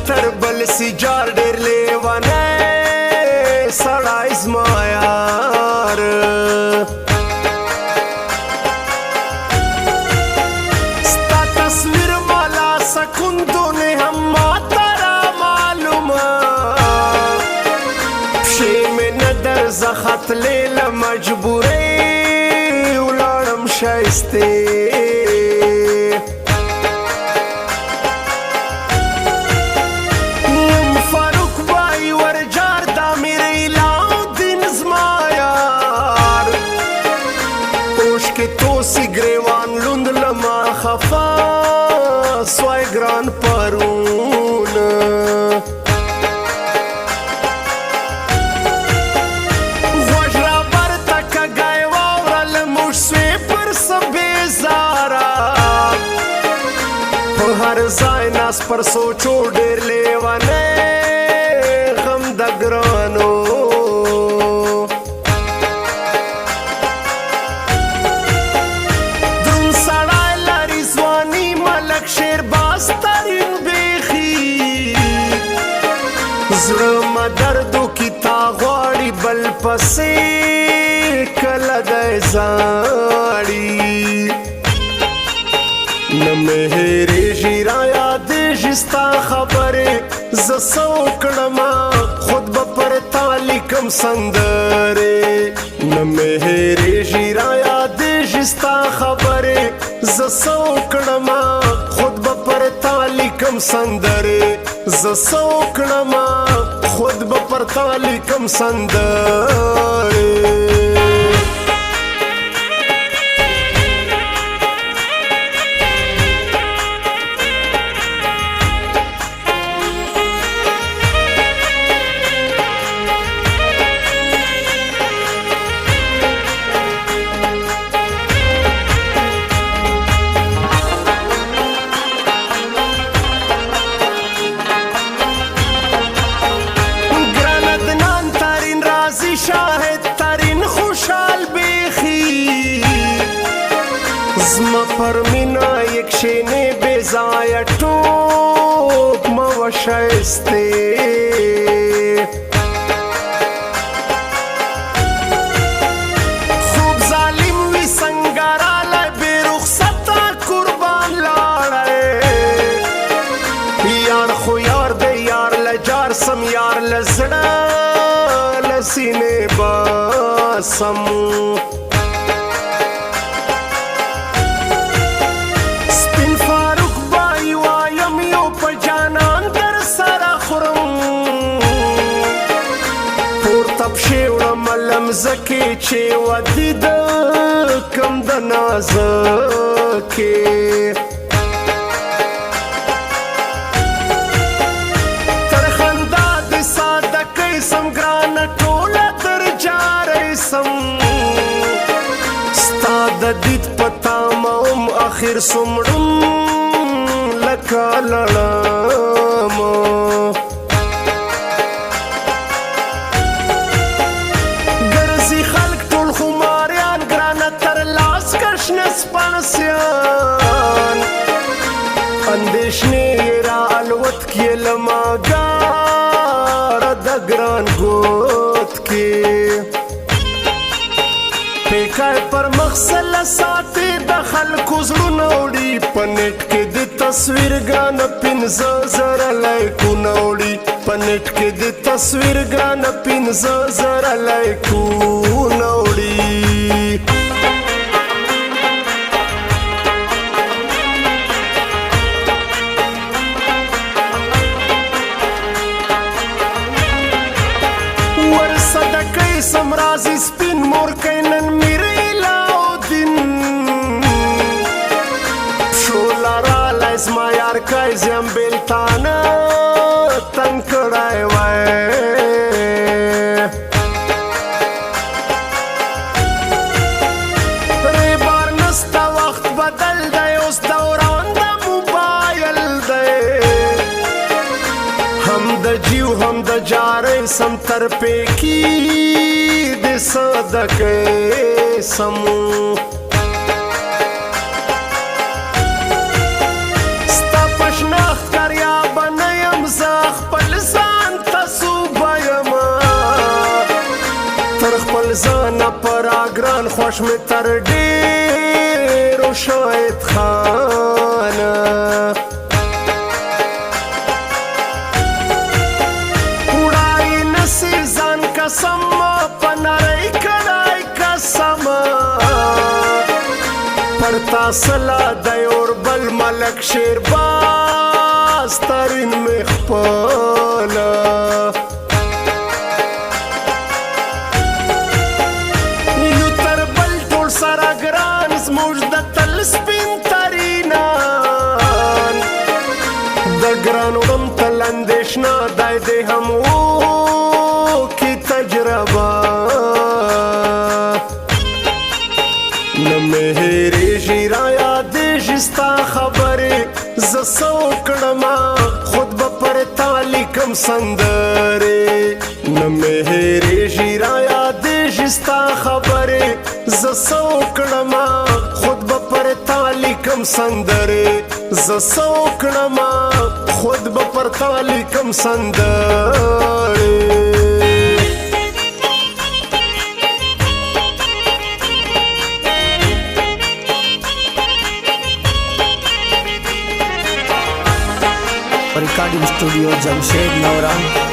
تر بل سجار ډېر لیونی سړی زما یار ستا تصویر مالا سکوندو نه هم ماته را معلومه پښې مې نه درځختلې له مجبورۍ ولاړم ښایستې خفا سوای ګران پرون غوږ رابر ته کږی واورل موږ سوې پر څه بېزاره په هر ځای ناست پر سوچو ډېر لیونی غم د ګرانو زړه ما دردو کی تا غواړي بل پسې کله دی زاړي نه مې هېرېږي را یادېږي ستا خبرې زه څه وکړمه خود به پر تا لیکم سندرې نه مې هېرېږي را یادېږي ستا خبرې زه څه وکړمه خود به پر تا لیکم سندرې زه څه وکړمه خود به پر تا لیکم سندرې شاهد ترین خوشحال بیخی زما پر مینا یک شینه بیزای توپ مو شایسته خوب ظالم وی سنگراله بی رخصتا قربان لاړی یار خو یار دی یار لجار سم یار لزړه سینې باسم سپین فاروق بای وایم یو په جانان در سره خورم پورته پښې وړم لمزه کې چې ودې د کم د نازکې تر خندا د صادقۍ سم ګرانه ستا د دید پتا موم اخر سمړم لکه لړم ګرځي خلک ټول خماریان ګرانه تر لاس کشنه سپانسیان اندېښنې یې را الوت کې له ماګاره د ګران ګوت کې پیکای پر مخسل ساتي د خلکو زړونه وړي په نېټ کې د تصویر ګرانه پنځه زره لایکونه وړي په نېټ کې د تصویر ګرانه پنځه زره لایکونه وړي ورصدقۍ سم رازي سپین مورکۍ نن میرې لاودین شوله رالی زما یارکی زیم بیلتانه تنګ کړی وی ریبار نسته وخت بدل دی اوس دوران د موبایل دی هم د جیو هم د جارۍ سم تر پیکي د صدقې سم ستا په شناخت کاریابه نه یم زه ګران خوښ مې تر ډېرو شاهد خانه وړای نسی ځان قسم په نری کړای قسم پر تاسلا د اور بل ملک شیر باز ترین مې خپله زموږ د تل سپین ترینان د ګران وړم تل اندېښنه دی دې هم وکړي تجربه نه مې هېرېږي رایادېږي ستا خبرې زه څه وکړمه خود به پر تا لیکم سندرې نه مې هېرېږي رایادېږي ستا خبرې زه څه وکړمه خود به پر تا لیکم سندرې زه څه وکړمه خود به پر تا لیکم سندرې recording studio Jamshed नवरा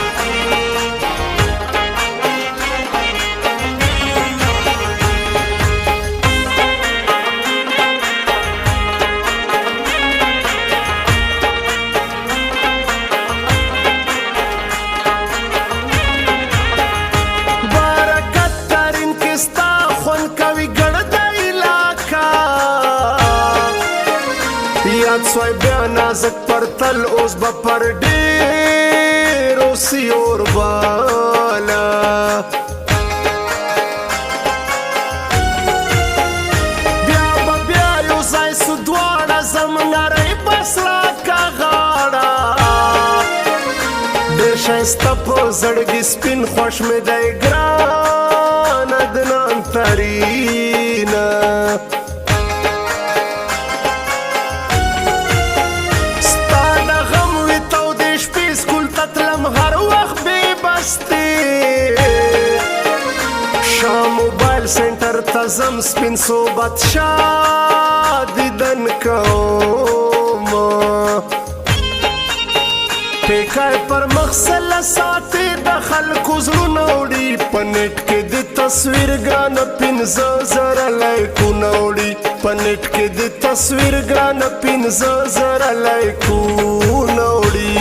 یاد سوی بیا نازک پر تل اوس به پر ډېرو سیور بالا بیا به بیا یو ځای سو دواړه زموږ نری بس راکه غاړه ډېر ښایسته په زړګي سپین خوښ مې دی ګران عدنان ترینه سنټر ته ځم سپین صوبت شاه دیدن کوم پیکای پر مخ سله ساتي د خلکو زړونه وړي په نېټ کې د تصویر ګرانه پنځه زره لایکونه وړي په نېټ کې د تصویر ګرانه پنځه زره لایکونه وړي